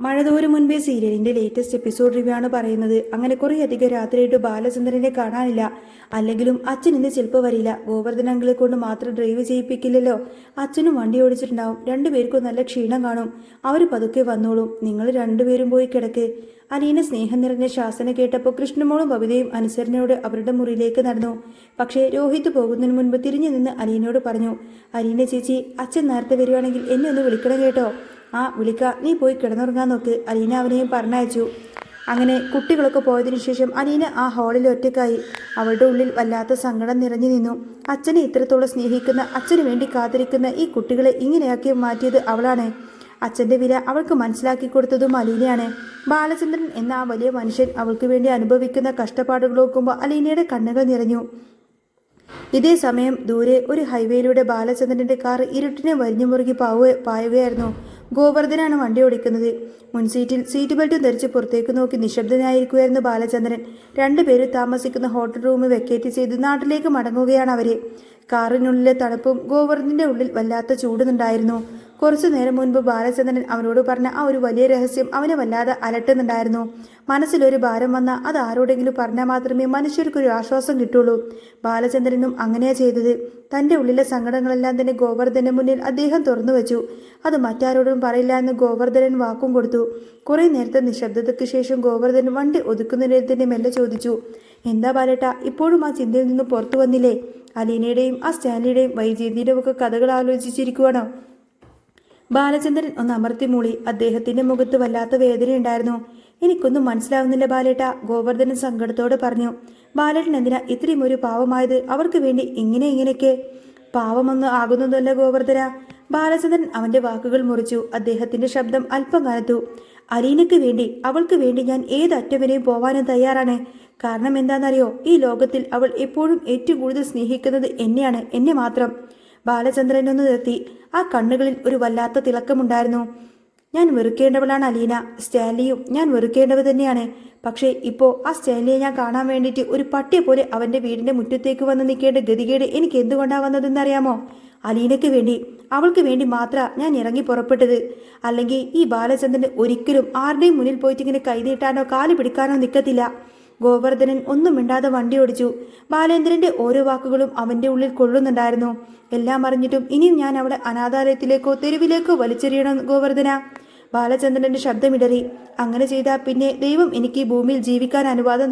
മഴതോരും മുൻപേ സീരിയലിന്റെ latest episode review ആണ് പറയുന്നത്. അങ്ങനെ കുറേയധികം രാത്രിയായിട്ട് ബാലചന്ദ്രനെ കാണാനില്ല. അല്ലെങ്കിലും അച്ഛൻ ഇന്ന് ചിലപ്പോൾ വരില്ല. ഗോവർദ്ധൻ അങ്കിളെ കൊണ്ട് മാത്രം ഡ്രൈവ് ചെയ്യിപ്പിക്കില്ലല്ലോ. അച്ഛനും വണ്ടി ഓടിച്ചിട്ടുണ്ടാവും. രണ്ടുപേർക്കും നല്ല ക്ഷീണം കാണും. അവർ പതുക്കെ വന്നോളും. നിങ്ങൾ രണ്ടുപേരും പോയി കിടക്ക്. അലീന സ്നേഹം നിറഞ്ഞ ശാസന കേട്ടപ്പോൾ കൃഷ്ണമോളും ബബിതയും അനുസരണയോട് അവരുടെ മുറിയിലേക്ക് നടന്നു. പക്ഷേ രോഹിത് പോകുന്നതിന് മുൻപ് തിരിഞ്ഞു നിന്ന് അലീനയോട് പറഞ്ഞു, അലീന ചേച്ചി, അച്ഛൻ നേരത്തെ വരുവാണെങ്കിൽ എന്നെ ഒന്ന് വിളിക്കണം കേട്ടോ. ആ വിളിക്ക, നീ പോയി കിടന്നുറങ്ങാൻ നോക്ക്. അലീന അവനെയും പറഞ്ഞയച്ചു. അങ്ങനെ കുട്ടികളൊക്കെ പോയതിനു ശേഷം അലീന ആ ഹാളിൽ ഒറ്റയ്ക്കായി. അവളുടെ ഉള്ളിൽ വല്ലാത്ത സങ്കടം നിറഞ്ഞു നിന്നു. അച്ഛനെ ഇത്രത്തോളം സ്നേഹിക്കുന്ന, അച്ഛന് വേണ്ടി കാത്തിരിക്കുന്ന ഈ കുട്ടികളെ ഇങ്ങനെയാക്കി മാറ്റിയത് അവളാണ്. അച്ഛൻ്റെ വില അവൾക്ക് മനസ്സിലാക്കി കൊടുത്തതും അലീനയാണ്. ബാലചന്ദ്രൻ എന്ന ആ വലിയ മനുഷ്യൻ അവൾക്ക് വേണ്ടി അനുഭവിക്കുന്ന കഷ്ടപ്പാടുകൾ നോക്കുമ്പോൾ അലീനയുടെ കണ്ണുകൾ നിറഞ്ഞു. ഇതേ സമയം ദൂരെ ഒരു ഹൈവേയിലൂടെ ബാലചന്ദ്രന്റെ കാർ ഇരുട്ടിനെ വരിഞ്ഞു മുറുകി പായുകയായിരുന്നു. ഗോവർദ്ധനാണ് വണ്ടി ഓടിക്കുന്നത്. മുൻസീറ്റിൽ സീറ്റ് ബെൽറ്റും ധരിച്ച് പുറത്തേക്ക് നോക്കി നിശബ്ദനായിരിക്കുമായിരുന്നു ബാലചന്ദ്രൻ. രണ്ടുപേരും താമസിക്കുന്ന ഹോട്ടൽ റൂം വെക്കേറ്റ് ചെയ്ത് നാട്ടിലേക്ക് മടങ്ങുകയാണ് അവര്. കാറിനുള്ളിലെ തണുപ്പും ഗോവർദ്ധന്റെ ഉള്ളിൽ വല്ലാത്ത ചൂടുന്നുണ്ടായിരുന്നു. കുറച്ചു നേരം മുൻപ് ബാലചന്ദ്രൻ അവനോട് പറഞ്ഞ ആ ഒരു വലിയ രഹസ്യം അവനെ വല്ലാതെ അലട്ടുന്നുണ്ടായിരുന്നു. മനസ്സിലൊരു ഭാരം വന്നാൽ അത് ആരോടെങ്കിലും പറഞ്ഞാൽ മാത്രമേ മനുഷ്യർക്കൊരു ആശ്വാസം കിട്ടുള്ളൂ. ബാലചന്ദ്രനും അങ്ങനെയാ ചെയ്തത്. തൻ്റെ ഉള്ളിലെ സങ്കടങ്ങളെല്ലാം തന്നെ ഗോവർദ്ധന്റെ മുന്നിൽ അദ്ദേഹം തുറന്നു വെച്ചു. അത് മറ്റാരോടും പറയില്ല എന്ന് ഗോവർദ്ധനൻ വാക്കും കൊടുത്തു. കുറേ നേരത്തെ നിശബ്ദതയ്ക്ക് ശേഷം ഗോവർദ്ധൻ വണ്ടി ഒതുക്കുന്നതിനെ മെല്ലെ ചോദിച്ചു, എന്താ ബാലേട്ട, ഇപ്പോഴും ആ ചിന്തയിൽ നിന്നും പുറത്തു വന്നില്ലേ? അലീനയുടെയും ആ സ്റ്റാൻലിയുടെയും വൈജയന്തിയുടെയും ഒക്കെ കഥകൾ ആലോചിച്ചിരിക്കുവാണോ? ബാലചന്ദ്രൻ ഒന്ന് അമർത്തി മൂളി. അദ്ദേഹത്തിന്റെ മുഖത്ത് വല്ലാത്ത വേദനയുണ്ടായിരുന്നു. എനിക്കൊന്നും മനസ്സിലാവുന്നില്ല ബാലേട്ട, ഗോവർദ്ധനൻ സങ്കടത്തോടെ പറഞ്ഞു. ബാലേട്ടൻ എന്തിനാ ഇത്രയും ഒരു പാവമായത്? അവർക്ക് വേണ്ടി ഇങ്ങനെയൊക്കെ പാവമൊന്നും ആകുന്നതല്ല ഗോവർദ്ധന. ബാലചന്ദ്രൻ അവന്റെ വാക്കുകൾ മുറിച്ചു. അദ്ദേഹത്തിന്റെ ശബ്ദം അല്പം കനത്തു. അലീനയ്ക്ക് വേണ്ടി, അവൾക്ക് വേണ്ടി ഞാൻ ഏതറ്റം വരെയും പോവാനും തയ്യാറാണ്. കാരണം എന്താണെന്നറിയോ? ഈ ലോകത്തിൽ അവൾ എപ്പോഴും ഏറ്റവും കൂടുതൽ സ്നേഹിക്കുന്നത് എന്നെയാണ്, എന്നെ മാത്രം. ബാലചന്ദ്രനൊന്ന് നിർത്തി. ആ കണ്ണുകളിൽ ഒരു വല്ലാത്ത തിളക്കമുണ്ടായിരുന്നു. ഞാൻ വെറുക്കേണ്ടവളാണ് അലീന. സ്റ്റാൻലിയും ഞാൻ വെറുക്കേണ്ടവ തന്നെയാണ്. പക്ഷേ ഇപ്പോൾ ആ സ്റ്റാൻലിയെ ഞാൻ കാണാൻ വേണ്ടിയിട്ട് ഒരു പട്ടിയെ പോലെ അവൻ്റെ വീടിൻ്റെ മുറ്റത്തേക്ക് വന്ന് നിൽക്കേണ്ട ഗതികേട് എനിക്ക് എന്തുകൊണ്ടാണ് വന്നതെന്നറിയാമോ? അലീനയ്ക്ക് വേണ്ടി, അവൾക്ക് വേണ്ടി മാത്രമാണ് ഞാൻ ഇറങ്ങി പുറപ്പെട്ടത്. അല്ലെങ്കിൽ ഈ ബാലചന്ദ്രൻ ഒരിക്കലും ആരുടെയും മുന്നിൽ പോയിട്ട് ഇങ്ങനെ കൈനീട്ടാനോ കാല് പിടിക്കാനോ നിൽക്കത്തില്ല. ഗോവർദ്ധനൻ ഒന്നും മിണ്ടാതെ വണ്ടി ഓടിച്ചു. ബാലേന്ദ്രന്റെ ഓരോ വാക്കുകളും അവന്റെ ഉള്ളിൽ കൊള്ളുന്നുണ്ടായിരുന്നു. എല്ലാം അറിഞ്ഞിട്ടും ഇനിയും ഞാൻ അവളെ അനാഥാലയത്തിലേക്കോ തെരുവിലേക്കോ വലിച്ചെറിയണം ഗോവർദ്ധന? ബാലചന്ദ്രന്റെ ശബ്ദമിടറി. അങ്ങനെ ചെയ്താൽ പിന്നെ ദൈവം എനിക്ക് ഈ ഭൂമിയിൽ ജീവിക്കാൻ അനുവാദം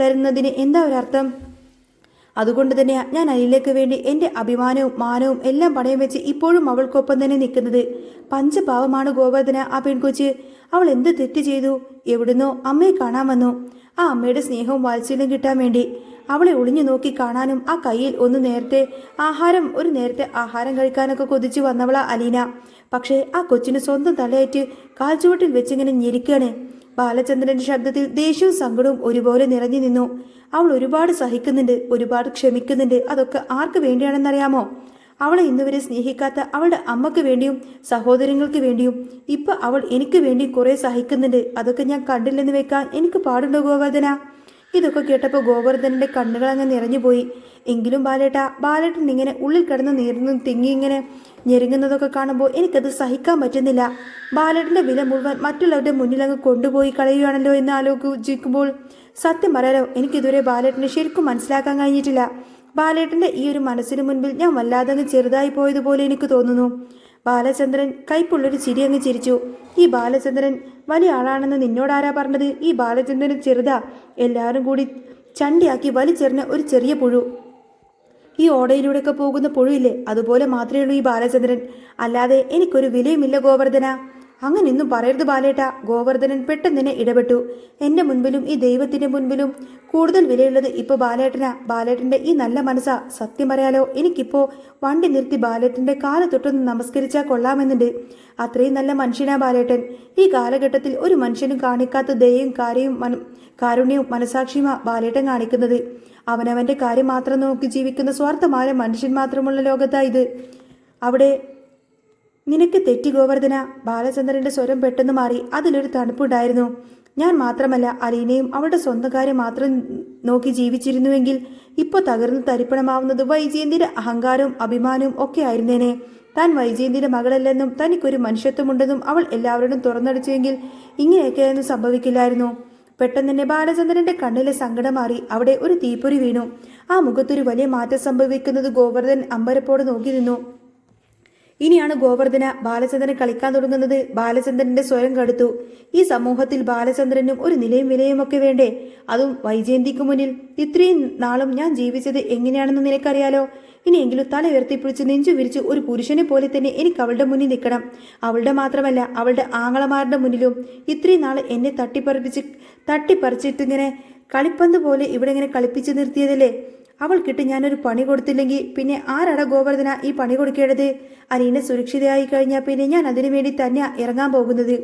തരുന്നതിന് എന്താ ഒരർത്ഥം? അതുകൊണ്ട് തന്നെയാ ഞാൻ അലീനയ്ക്ക് വേണ്ടി എൻ്റെ അഭിമാനവും മാനവും എല്ലാം പണയം വെച്ച് ഇപ്പോഴും അവൾക്കൊപ്പം തന്നെ നിൽക്കുന്നത്. പഞ്ചപാവമാണ് ഗോവർദ്ധന ആ പെൺകൊച്ച്. അവൾ എന്ത് തെറ്റ് ചെയ്തു? എവിടുന്നോ അമ്മയെ കാണാൻ വന്നു. ആ അമ്മയുടെ സ്നേഹവും വാത്സല്യം കിട്ടാൻ വേണ്ടി അവളെ ഒളിഞ്ഞു നോക്കി കാണാനും ആ കയ്യിൽ ഒരു നേരത്തെ ആഹാരം കഴിക്കാനൊക്കെ കൊതിച്ചു വന്നവളാ അലീന. പക്ഷേ ആ കൊച്ചിന് സ്വന്തം തലയേറ്റ് കാൽച്ചുവട്ടിൽ വെച്ചിങ്ങനെ ഞെരിക്കാണ്. ബാലചന്ദ്രന്റെ ശബ്ദത്തിൽ ദേഷ്യവും സങ്കടവും ഒരുപോലെ നിറഞ്ഞു നിന്നു. അവൾ ഒരുപാട് സഹിക്കുന്നുണ്ട്, ഒരുപാട് ക്ഷമിക്കുന്നുണ്ട്. അതൊക്കെ ആർക്ക് വേണ്ടിയാണെന്നറിയാമോ? അവളെ ഇന്നുവരെ സ്നേഹിക്കാത്ത അവളുടെ അമ്മക്ക് വേണ്ടിയും സഹോദരങ്ങൾക്ക് വേണ്ടിയും. ഇപ്പൊ അവൾ എനിക്ക് വേണ്ടി കുറെ സഹിക്കുന്നുണ്ട്. അതൊക്കെ ഞാൻ കണ്ടില്ലെന്ന് വെക്കാൻ എനിക്ക് പാടുണ്ടോ ഗോവർദ്ധന? ഇതൊക്കെ കേട്ടപ്പോൾ ഗോവർദ്ധനന്റെ കണ്ണുകൾ അങ്ങ് നിറഞ്ഞുപോയി. എങ്കിലും ബാലേട്ടൻ ഇങ്ങനെ ഉള്ളിൽ കിടന്ന് നീർന്നു തിങ്ങി ഇങ്ങനെ ഞെരുങ്ങുന്നതൊക്കെ കാണുമ്പോൾ എനിക്കത് സഹിക്കാൻ പറ്റുന്നില്ല. ബാലേട്ടന്റെ വില മുഴുവൻ മറ്റുള്ളവരുടെ മുന്നിൽ അങ്ങ് കൊണ്ടുപോയി കളയുകയാണല്ലോ എന്ന് ആലോചിക്കുമ്പോൾ സത്യം പറയാലോ, എനിക്കിതുവരെ ബാലേട്ടനെ ശരിക്കും മനസ്സിലാക്കാൻ കഴിഞ്ഞിട്ടില്ല. ബാലേട്ടന്റെ ഈ ഒരു മനസ്സിന് മുൻപിൽ ഞാൻ വല്ലാതെ ചെറുതായി പോയതുപോലെ എനിക്ക് തോന്നുന്നു. ബാലചന്ദ്രൻ കൈപ്പുള്ളൊരു ചിരി അങ്ങ് ചിരിച്ചു. ഈ ബാലചന്ദ്രൻ വലിയ ആളാണെന്ന് നിന്നോടാരാ പറഞ്ഞത്? ഈ ബാലചന്ദ്രൻ ചെറുതാ. എല്ലാവരും കൂടി ചണ്ടിയാക്കി വലിച്ചെറിഞ്ഞ ഒരു ചെറിയ പുഴു. ഈ ഓടയിലൂടെയൊക്കെ പോകുന്ന പുഴുയില്ലേ, അതുപോലെ മാത്രമേ ഉള്ളൂ ഈ ബാലചന്ദ്രൻ. അല്ലാതെ എനിക്കൊരു വിലയുമില്ല ഗോവർദ്ധന. അങ്ങനെയൊന്നും പറയരുത് ബാലേട്ട. ഗോവർദ്ധനൻ പെട്ടെന്ന് തന്നെ ഇടപെട്ടു. എൻ്റെ മുൻപിലും ഈ ദൈവത്തിൻ്റെ മുൻപിലും കൂടുതൽ വിലയുള്ളത് ഇപ്പോൾ ബാലേട്ടനാ. ബാലേട്ടൻ്റെ ഈ നല്ല മനസ്സാ. സത്യം പറയാലോ, എനിക്കിപ്പോൾ വണ്ടി നിർത്തി ബാലേട്ടൻ്റെ കാല് തൊട്ടൊന്ന് നമസ്കരിച്ചാൽ കൊള്ളാമെന്നുണ്ട്. അത്രയും നല്ല മനുഷ്യനാ ബാലേട്ടൻ. ഈ കാലഘട്ടത്തിൽ ഒരു മനുഷ്യനും കാണിക്കാത്ത ദയയും കാരുണ്യവും മനസാക്ഷിയുമാ ബാലേട്ടൻ കാണിക്കുന്നത്. അവനവൻ്റെ കാര്യം മാത്രം നോക്കി ജീവിക്കുന്ന സ്വാർത്ഥമായ മനുഷ്യൻ മാത്രമുള്ള ലോകത്താ ഇത്. അവിടെ നിനക്ക് തെറ്റി ഗോവർദ്ധന. ബാലചന്ദ്രന്റെ സ്വരം പെട്ടെന്ന് മാറി. അതിലൊരു തണുപ്പുണ്ടായിരുന്നു. ഞാൻ മാത്രമല്ല, അലീനയും അവളുടെ സ്വന്തം കാര്യം മാത്രം നോക്കി ജീവിച്ചിരുന്നുവെങ്കിൽ ഇപ്പോൾ തകർന്ന് തരിപ്പണമാവുന്നത് വൈജയന്തിയുടെ അഹങ്കാരവും അഭിമാനവും ഒക്കെ ആയിരുന്നേനെ. താൻ വൈജയന്തിയുടെ മകളല്ലെന്നും തനിക്കൊരു മനുഷ്യത്വമുണ്ടെന്നും അവൾ എല്ലാവരോടും തുറന്നടിച്ചുവെങ്കിൽ ഇങ്ങനെയൊക്കെയൊന്നും സംഭവിക്കില്ലായിരുന്നു. പെട്ടെന്ന് തന്നെ ബാലചന്ദ്രന്റെ കണ്ണിലെ സങ്കടം മാറി. അവിടെ ഒരു തീപ്പൊരി വീണു. ആ മുഖത്തൊരു വലിയ മാറ്റം സംഭവിക്കുന്നത് ഗോവർദ്ധൻ അമ്പരപ്പോടെ നോക്കി നിന്നു. ഇനിയാണ് ഗോവർദ്ധന ബാലചന്ദ്രൻ കളിക്കാൻ തുടങ്ങുന്നത്. ബാലചന്ദ്രന്റെ സ്വരം കടുത്തു. ഈ സമൂഹത്തിൽ ബാലചന്ദ്രനും ഒരു നിലയും വിലയും ഒക്കെ വേണ്ടേ? അതും വൈജയന്തിക്ക് മുന്നിൽ. ഇത്രയും നാളും ഞാൻ ജീവിച്ചത് എങ്ങനെയാണെന്ന് നിനക്കറിയാലോ. ഇനിയെങ്കിലും തല ഉയർത്തിപ്പിടിച്ച് നെഞ്ചു വിരിച്ച് ഒരു പുരുഷനെ പോലെ തന്നെ എനിക്ക് അവളുടെ മുന്നിൽ നിൽക്കണം. അവളുടെ മാത്രമല്ല, അവളുടെ ആങ്ങളമാരുടെ മുന്നിലും. ഇത്രയും നാൾ എന്നെ തട്ടിപ്പറിച്ചിട്ടിങ്ങനെ കളിപ്പന്ത് പോലെ ഇവിടെ ഇങ്ങനെ കളിപ്പിച്ചു നിർത്തിയതല്ലേ. അവൾക്കിട്ട് ഞാനൊരു പണി കൊടുത്തില്ലെങ്കിൽ പിന്നെ ആരാടാ ഗോവർദ്ധന ഈ പണി കൊടുക്കേണ്ടത്? അലീന സുരക്ഷിതയായി കഴിഞ്ഞാൽ പിന്നെ ഞാൻ അതിനു വേണ്ടി തന്നെ ഇറങ്ങാൻ പോകുന്നത്.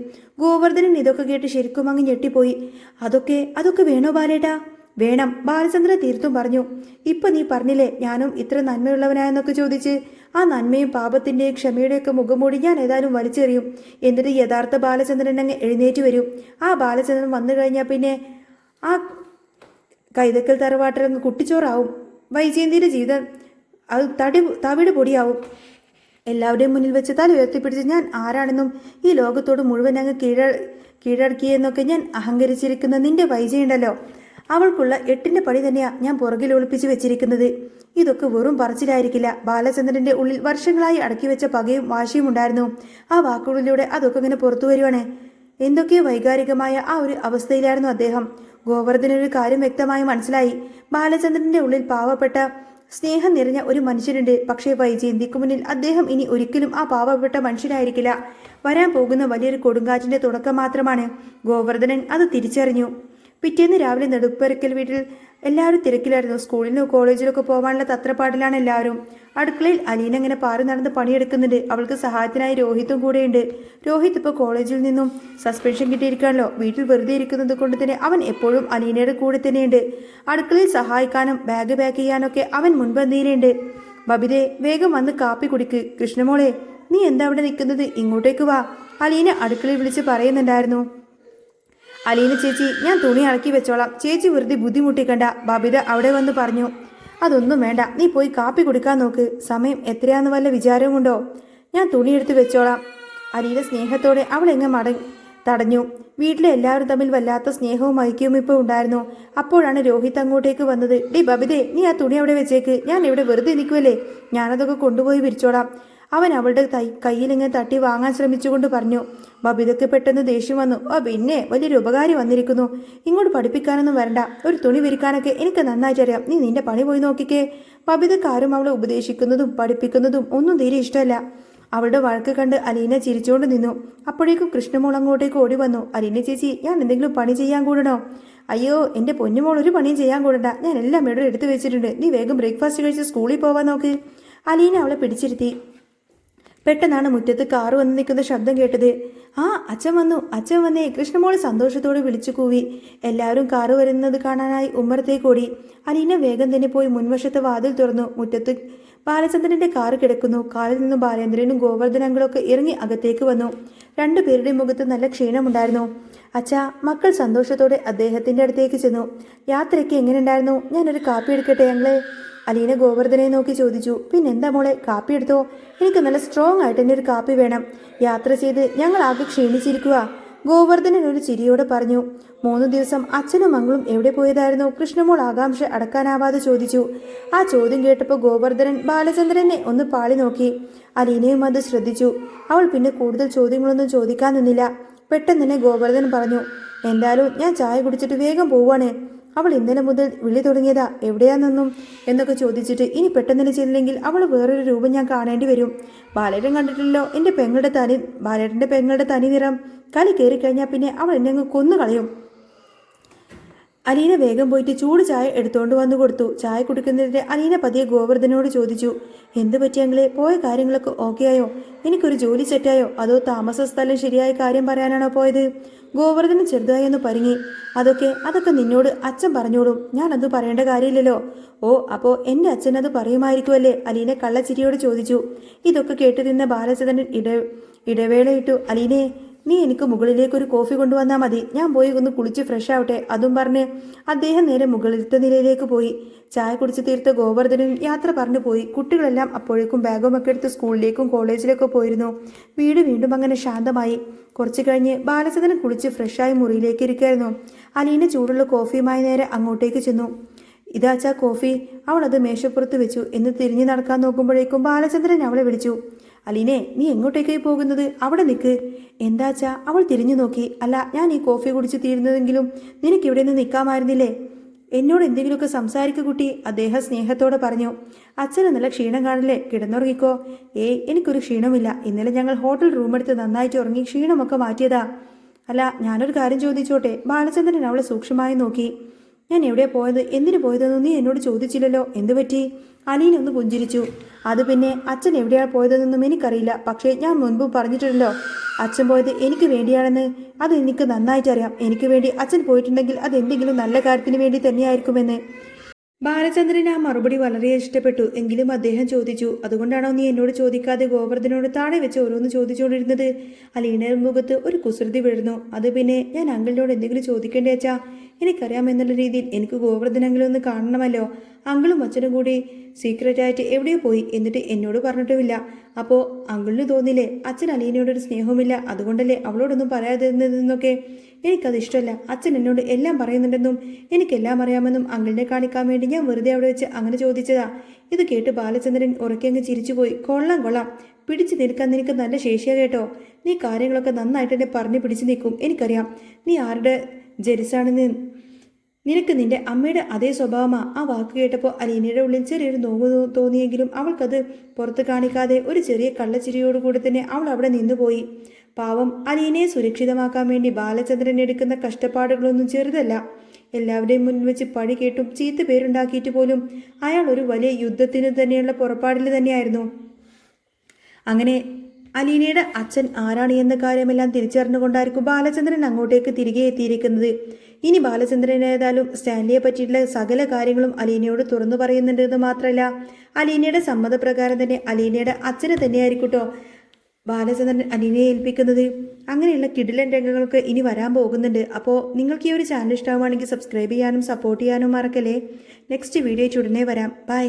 ഗോവർദ്ധനൻ ഇതൊക്കെ കേട്ട് ശരിക്കും അങ്ങ് ഞെട്ടിപ്പോയി. അതൊക്കെ വേണോ ബാലേട്ടാ? വേണം, ബാലചന്ദ്രൻ തീർത്തും പറഞ്ഞു. ഇപ്പൊ നീ പറഞ്ഞില്ലേ ഞാനും ഇത്ര നന്മയുള്ളവനായെന്നൊക്കെ ചോദിച്ച്. ആ നന്മയും പാപത്തിന്റെയും ക്ഷമയുടെയൊക്കെ മുഖംമൂടി ഞാൻ ഏതായാലും വലിച്ചെറിയും. എന്നിട്ട് യഥാർത്ഥ ബാലചന്ദ്രൻ അങ്ങ് എഴുന്നേറ്റ് വരും. ആ ബാലചന്ദ്രൻ വന്നു കഴിഞ്ഞാൽ പിന്നെ ആ കൈതക്കൽ തറവാട്ടിലങ്ങ് കുട്ടിച്ചോറാവും. വൈജയന്തിയുടെ ജീവിതം അത് തവിട് പൊടിയാവും. എല്ലാവരുടെയും മുന്നിൽ വെച്ച് തല ഉയർത്തിപ്പിടിച്ച് ഞാൻ ആരാണെന്നും ഈ ലോകത്തോട് മുഴുവൻ അങ്ങ് കീഴടക്കിയെന്നൊക്കെ ഞാൻ അഹങ്കരിച്ചിരിക്കുന്ന നിന്റെ വൈജയുണ്ടല്ലോ, അവൾക്കുള്ള 8ന്റെ പടി തന്നെയാ ഞാൻ പുറകിൽ ഒളിപ്പിച്ചു വെച്ചിരിക്കുന്നത്. ഇതൊക്കെ വെറും പറച്ചിലായിരിക്കില്ല. ബാലചന്ദ്രന്റെ ഉള്ളിൽ വർഷങ്ങളായി അടക്കി വെച്ച പകയും വാശിയും ഉണ്ടായിരുന്നു. ആ വാക്കുകളിലൂടെ അതൊക്കെ ഇങ്ങനെ പുറത്തു വരുവാണ്. എന്തൊക്കെയോ വൈകാരികമായ ആ ഒരു അവസ്ഥയിലായിരുന്നു അദ്ദേഹം. ഗോവർദ്ധനൊരു കാര്യം വ്യക്തമായി മനസ്സിലായി. ബാലചന്ദ്രന്റെ ഉള്ളിൽ പാവപ്പെട്ട സ്നേഹം നിറഞ്ഞ ഒരു മനുഷ്യനുണ്ട്. പക്ഷേ വൈജയന്തിക്ക് മുന്നിൽ അദ്ദേഹം ഇനി ഒരിക്കലും ആ പാവപ്പെട്ട മനുഷ്യനായിരിക്കില്ല. വരാൻ പോകുന്ന വലിയൊരു കൊടുങ്കാറ്റിന്റെ തുടക്കം മാത്രമാണ്. ഗോവർദ്ധനൻ അത് തിരിച്ചറിഞ്ഞു. പിറ്റേന്ന് രാവിലെ നെടുപ്പരക്കൽ വീട്ടിൽ എല്ലാവരും തിരക്കിലായിരുന്നു. സ്കൂളിലോ കോളേജിലൊക്കെ പോകാനുള്ള തത്രപ്പാടിലാണ് എല്ലാവരും. അടുക്കളയിൽ അലീന ഇങ്ങനെ പാറി നടന്ന് പണിയെടുക്കുന്നുണ്ട്. അവൾക്ക് സഹായത്തിനായി രോഹിത്തും കൂടെയുണ്ട്. രോഹിത് ഇപ്പോൾ കോളേജിൽ നിന്നും സസ്പെൻഷൻ കിട്ടിയിരിക്കാണല്ലോ. വീട്ടിൽ വെറുതെ ഇരിക്കുന്നത് കൊണ്ട് തന്നെ അവൻ എപ്പോഴും അലീനയുടെ കൂടെ തന്നെയുണ്ട്. അടുക്കളയിൽ സഹായിക്കാനും ബാഗ് പാക്ക് ചെയ്യാനൊക്കെ അവൻ മുൻപന്തിയിലുണ്ട്. ബബിതേ, വേഗം വന്ന് കാപ്പി കുടിക്ക്. കൃഷ്ണമോളെ, നീ എന്താ അവിടെ നിൽക്കുന്നത്? ഇങ്ങോട്ടേക്ക് വാ, അലീന അടുക്കളയിൽ വിളിച്ച് പറയുന്നുണ്ടായിരുന്നു. അലീന ചേച്ചി, ഞാൻ തുണി അടക്കി വെച്ചോളാം, ചേച്ചി വെറുതെ ബുദ്ധിമുട്ടിക്കണ്ട, ബബിത അവിടെ വന്ന് പറഞ്ഞു. അതൊന്നും വേണ്ട, നീ പോയി കാപ്പി കുടിക്കാൻ നോക്ക്. സമയം എത്രയാന്ന് വല്ല വിചാരവുമുണ്ടോ? ഞാൻ തുണിയെടുത്ത് വെച്ചോളാം. അലീന സ്നേഹത്തോടെ അവളെങ്ങ് തടഞ്ഞു. വീട്ടിലെ എല്ലാവരും തമ്മിൽ വല്ലാത്ത സ്നേഹവും ഐക്യവും ഇപ്പോൾ ഉണ്ടായിരുന്നു. അപ്പോഴാണ് രോഹിത് അങ്ങോട്ടേക്ക് വന്നത്. ഡി ബബിതേ, നീ ആ തുണി അവിടെ വെച്ചേക്ക്, ഞാൻ ഇവിടെ വെറുതെ നിൽക്കുമല്ലേ, ഞാനതൊക്കെ കൊണ്ടുപോയി വിരിച്ചോളാം. അവൻ അവളുടെ കയ്യിലിങ്ങനെ തട്ടി വാങ്ങാൻ ശ്രമിച്ചുകൊണ്ട് പറഞ്ഞു. ബബിതയ്ക്ക് പെട്ടെന്ന് ദേഷ്യം വന്നു. പിന്നെ വലിയൊരു ഉപകാരി വന്നിരിക്കുന്നു. ഇങ്ങോട്ട് പഠിപ്പിക്കാനൊന്നും വരണ്ട, ഒരു തുണി വിരിക്കാനൊക്കെ എനിക്ക് നന്നായിട്ടറിയാം, നീ നിന്റെ പണി പോയി നോക്കിക്കേ. ബബിതക്കാരും അവളെ ഉപദേശിക്കുന്നതും പഠിപ്പിക്കുന്നതും ഒന്നും തീരെ ഇഷ്ടമല്ല. അവളുടെ വഴക്ക് കണ്ട് അലീന ചിരിച്ചുകൊണ്ട് നിന്നു. അപ്പോഴേക്കും കൃഷ്ണമോൾ അങ്ങോട്ടേക്ക് ഓടി വന്നു. അലീന ചേച്ചി, ഞാൻ എന്തെങ്കിലും പണി ചെയ്യാൻ കൂടണോ? അയ്യോ എൻ്റെ പൊന്നുമോൾ, ഒരു പണിയും ചെയ്യാൻ കൂടണ്ട, ഞാൻ എല്ലാം ഇവിടെ എടുത്തു വെച്ചിട്ടുണ്ട്, നീ വേഗം ബ്രേക്ക്ഫാസ്റ്റ് കഴിച്ച് സ്കൂളിൽ പോവാൻ നോക്ക്. അലീന അവളെ പിടിച്ചിരുത്തി. പെട്ടെന്നാണ് മുറ്റത്ത് കാറ് വന്ന് നിൽക്കുന്ന ശബ്ദം കേട്ടത്. അച്ഛൻ വന്നേ, കൃഷ്ണമോള് സന്തോഷത്തോടെ വിളിച്ചു കൂവി. എല്ലാവരും കാറ് വരുന്നത് കാണാനായി ഉമ്മറത്തേക്ക് ഓടി. അലീന വേഗം തന്നെ പോയി മുൻവശത്തെ വാതിൽ തുറന്നു. മുറ്റത്ത് ബാലചന്ദ്രന്റെ കാറ് കിടക്കുന്നു. കാറിൽ നിന്നും ബാലേന്ദ്രനും ഗോവർദ്ധനങ്ങളൊക്കെ ഇറങ്ങി അകത്തേക്ക് വന്നു. രണ്ടുപേരുടെയും മുഖത്ത് നല്ല ക്ഷീണമുണ്ടായിരുന്നു. അച്ഛാ, മക്കൾ സന്തോഷത്തോടെ അദ്ദേഹത്തിന്റെ അടുത്തേക്ക് ചെന്നു. യാത്രയ്ക്ക് എങ്ങനെയുണ്ടായിരുന്നു? ഞാനൊരു കാപ്പി എടുക്കട്ടെ ഞങ്ങളെ? അലീന ഗോവർദ്ധനെ നോക്കി ചോദിച്ചു. പിന്നെന്താ മോളെ, കാപ്പി എടുത്തോ, എനിക്ക് നല്ല സ്ട്രോങ് ആയിട്ട് തന്നെ ഒരു കാപ്പി വേണം. യാത്ര ചെയ്ത് ഞങ്ങൾ ആകെ ക്ഷീണിച്ചിരിക്കുക. ഗോവർദ്ധനൻ ഒരു ചിരിയോടെ പറഞ്ഞു. 3 ദിവസം അച്ഛനും മകളും എവിടെ പോയതായിരുന്നു? കൃഷ്ണമോൾ ആകാംക്ഷ അടക്കാനാവാതെ ചോദിച്ചു. ആ ചോദ്യം കേട്ടപ്പോൾ ഗോവർദ്ധനൻ ബാലചന്ദ്രനെ ഒന്ന് പാളി നോക്കി. അലീനയും അത് ശ്രദ്ധിച്ചു. അവൾ പിന്നെ കൂടുതൽ ചോദ്യങ്ങളൊന്നും ചോദിക്കാൻ നിന്നില്ല. പെട്ടെന്ന് തന്നെ ഗോവർദ്ധനൻ പറഞ്ഞു. എന്തായാലും ഞാൻ ചായ കുടിച്ചിട്ട് വേഗം പോവാണ്. അവൾ ഇന്നലെ മുതൽ വിളി തുടങ്ങിയതാ, എവിടെയാണെന്നും എന്നൊക്കെ ചോദിച്ചിട്ട്. ഇനി പെട്ടെന്ന് തന്നെ ചെല്ലില്ലെങ്കിൽ അവൾ വേറൊരു രൂപം ഞാൻ കാണേണ്ടി വരും. ബാലേട്ടൻ കണ്ടിട്ടില്ലല്ലോ ബാലേട്ടൻ്റെ പെങ്ങളുടെ തനി നിറം. കളി കയറിക്കഴിഞ്ഞാൽ പിന്നെ അവൾ എന്നെ അങ്ങ് കൊന്നുകളയും. അലീന വേഗം പോയിട്ട് ചൂട് ചായ എടുത്തുകൊണ്ട് വന്നു കൊടുത്തു. ചായ കുടിക്കുന്നതിന്റെ അലീന പതിയെ ഗോവർദ്ധനോട് ചോദിച്ചു. എന്ത് പറ്റിയെങ്കിലേ, പോയ കാര്യങ്ങളൊക്കെ ഓക്കെ ആയോ? എനിക്കൊരു ജോലി സെറ്റായോ? അതോ താമസ സ്ഥലം ശരിയായ കാര്യം പറയാനാണോ പോയത്? ഗോവർദ്ധന ചെറുതായി ഒന്ന് പരിങ്ങി. അതൊക്കെ നിന്നോട് അച്ഛൻ പറഞ്ഞോളും, ഞാനത് പറയേണ്ട കാര്യമില്ലല്ലോ. അപ്പോൾ എൻ്റെ അച്ഛൻ അത് പറയുമായിരിക്കുമല്ലേ? അലീന കള്ളച്ചിരിയോട് ചോദിച്ചു. ഇതൊക്കെ കേട്ടു നിന്ന ബാലചന്ദ്രൻ ഇടവേളയിട്ടു. അലീനെ, നീ എനിക്ക് മുകളിലേക്ക് ഒരു കോഫി കൊണ്ടുവന്നാൽ മതി, ഞാൻ പോയി ഒന്ന് കുളിച്ച് ഫ്രഷ് ആവട്ടെ. അതും പറഞ്ഞ് അദ്ദേഹം നേരെ മുകളിലത്തെ നിലയിലേക്ക് പോയി. ചായ കുടിച്ച് തീർത്ത ഗോവർദ്ധനും യാത്ര പറഞ്ഞു പോയി. കുട്ടികളെല്ലാം അപ്പോഴേക്കും ബാഗുമൊക്കെ എടുത്ത് സ്കൂളിലേക്കും കോളേജിലേക്കും പോയിരുന്നു. വീട് വീണ്ടും അങ്ങനെ ശാന്തമായി. കുറച്ചു കഴിഞ്ഞ് ബാലചന്ദ്രൻ കുളിച്ച് ഫ്രഷായി മുറിയിലേക്ക് ഇരിക്കായിരുന്നു. അലീന ചൂടുള്ള കോഫിയുമായി നേരെ അങ്ങോട്ടേക്ക് ചെന്നു. ഇതാച്ചാ കോഫി. അവൾ അത് മേശപ്പുറത്ത് വെച്ചു. എന്ന് തിരിഞ്ഞു നടക്കാൻ നോക്കുമ്പോഴേക്കും ബാലചന്ദ്രൻ അവളെ വിളിച്ചു. അലീനെ, നീ എങ്ങോട്ടേക്കായി പോകുന്നത്? അവിടെ നിൽക്ക്. എന്താച്ചാ? അവൾ തിരിഞ്ഞു നോക്കി. അല്ല, ഞാൻ ഈ കോഫി കുടിച്ച് തീരുന്നതെങ്കിലും നിനക്ക് ഇവിടെ നിന്ന് നിൽക്കാമായിരുന്നില്ലേ? എന്നോട് എന്തെങ്കിലുമൊക്കെ സംസാരിക്കു കുട്ടി, അദ്ദേഹം സ്നേഹത്തോടെ പറഞ്ഞു. അച്ഛന് നല്ല ക്ഷീണം കാണില്ലേ? കിടന്നുറങ്ങിക്കോ. എനിക്കൊരു ക്ഷീണമില്ല. ഇന്നലെ ഞങ്ങൾ ഹോട്ടൽ റൂമെടുത്ത് നന്നായിട്ട് ഉറങ്ങി ക്ഷീണമൊക്കെ മാറ്റിയതാ. അല്ല, ഞാനൊരു കാര്യം ചോദിച്ചോട്ടെ? ബാലചന്ദ്രൻ അവളെ സൂക്ഷ്മമായി നോക്കി. ഞാൻ എവിടെയാ പോയത്, എന്തിനു പോയതെന്ന് നീ എന്നോട് ചോദിച്ചില്ലല്ലോ, എന്തു പറ്റി? അലീനൊന്ന് പുഞ്ചിരിച്ചു. അത് പിന്നെ അച്ഛൻ എവിടെയാണ് പോയതെന്നൊന്നും എനിക്കറിയില്ല. പക്ഷേ ഞാൻ മുൻപ് പറഞ്ഞിട്ടുണ്ടല്ലോ, അച്ഛൻ പോയത് എനിക്ക് വേണ്ടിയാണെന്ന്. അത് എനിക്ക് നന്നായിട്ടറിയാം. എനിക്ക് വേണ്ടി അച്ഛൻ പോയിട്ടുണ്ടെങ്കിൽ അത് എന്തെങ്കിലും നല്ല കാര്യത്തിന് വേണ്ടി തന്നെയായിരിക്കുമെന്ന്. ബാലചന്ദ്രൻ ആ മറുപടി വളരെ ഇഷ്ടപ്പെട്ടു. എങ്കിലും അദ്ദേഹം ചോദിച്ചു, അതുകൊണ്ടാണോ നീ എന്നോട് ചോദിക്കാതെ ഗോവർദ്ധനോട് താഴെ വെച്ച് ഓരോന്ന് ചോദിച്ചുകൊണ്ടിരുന്നത്? അലീനയുടെ മുഖത്ത് ഒരു കുസൃതി വീഴുന്നു. അത് പിന്നെ ഞാൻ അങ്കിളിനോട് എന്തെങ്കിലും ചോദിക്കേണ്ടേ അച്ഛാ? എനിക്കറിയാമെന്നുള്ള രീതിയിൽ എനിക്ക് ഗോവർദ്ധൻ അങ്കിളൊന്ന് കാണണമല്ലോ. അങ്കിളും അച്ഛനും കൂടി സീക്രറ്റായിട്ട് എവിടെയോ പോയി, എന്നിട്ട് എന്നോട് പറഞ്ഞിട്ടുമില്ല. അപ്പോൾ അങ്കിളിന് തോന്നില്ലേ അച്ഛൻ അലീനയോടൊരു സ്നേഹവുമില്ല, അതുകൊണ്ടല്ലേ അവളോടൊന്നും പറയാതിരുന്നതെന്നൊക്കെ? എനിക്കത് ഇഷ്ടമല്ല. അച്ഛൻ എന്നോട് എല്ലാം പറയുന്നുണ്ടെന്നും എനിക്കെല്ലാം അറിയാമെന്നും അങ്കിളിനെ കാണിക്കാൻ വേണ്ടി ഞാൻ വെറുതെ അവിടെ വെച്ച് അങ്ങനെ ചോദിച്ചതാ. ഇത് കേട്ട് ബാലചന്ദ്രൻ ഉറക്കെങ്ങ് ചിരിച്ചുപോയി. കൊള്ളാം കൊള്ളാം, പിടിച്ചു നിൽക്കാൻ നിനക്ക് നല്ല ശേഷിയാ കേട്ടോ. നീ കാര്യങ്ങളൊക്കെ നന്നായിട്ട് എന്നെ പറഞ്ഞ് പിടിച്ചു നിൽക്കും, എനിക്കറിയാം. നീ ആരുടെ ജെറിസാണെന്ന്. നിനക്ക് നിന്റെ അമ്മയുടെ അതേ സ്വഭാവമാ. ആ വാക്ക് കേട്ടപ്പോൾ അലീനയുടെ ഉള്ളിൽ ചെറിയൊരു നോവ് തോന്നിയെങ്കിലും അവൾക്കത് പുറത്ത് കാണിക്കാതെ ഒരു ചെറിയ കള്ളച്ചിരിയോടുകൂടി തന്നെ അവൾ അവിടെ നിന്നുപോയി. പാവം, അലീനയെ സുരക്ഷിതമാക്കാൻ വേണ്ടി ബാലചന്ദ്രൻ എടുക്കുന്ന കഷ്ടപ്പാടുകളൊന്നും ചെറുതല്ല. എല്ലാവരുടെയും മുന്നിൽ വെച്ച് പഴി കേട്ടും ചീത്ത പേരുണ്ടാക്കിയിട്ട് പോലും അയാൾ ഒരു വലിയ യുദ്ധത്തിന് തന്നെയുള്ള പുറപ്പാടിൽ തന്നെയായിരുന്നു. അങ്ങനെ അലീനയുടെ അച്ഛൻ ആരാണ് എന്ന കാര്യമെല്ലാം തിരിച്ചറിഞ്ഞുകൊണ്ടായിരിക്കും ബാലചന്ദ്രൻ അങ്ങോട്ടേക്ക് തിരികെ എത്തിയിരിക്കുന്നത്. ഇനി ബാലചന്ദ്രൻ ഏതായാലും സ്റ്റാൻലിയെ പറ്റിയിട്ടുള്ള സകല കാര്യങ്ങളും അലീനയോട് തുറന്നു പറയുന്നുണ്ടെന്ന് മാത്രമല്ല, അലീനയുടെ സമ്മതപ്രകാരം തന്നെ അലീനയുടെ അച്ഛനെ തന്നെയായിരിക്കട്ടോ ബാലചന്ദ്രൻ അലീനയെ ഏൽപ്പിക്കുന്നത്. അങ്ങനെയുള്ള കിടിലൻ രംഗങ്ങളൊക്കെ ഇനി വരാൻ പോകുന്നുണ്ട്. അപ്പോൾ നിങ്ങൾക്ക് ഈ ഒരു ചാനൽ ഇഷ്ടമാവുകയാണെങ്കിൽ സബ്സ്ക്രൈബ് ചെയ്യാനും സപ്പോർട്ട് ചെയ്യാനും മറക്കല്ലേ. നെക്സ്റ്റ് വീഡിയോ ഉടനെ വരാം. ബൈ.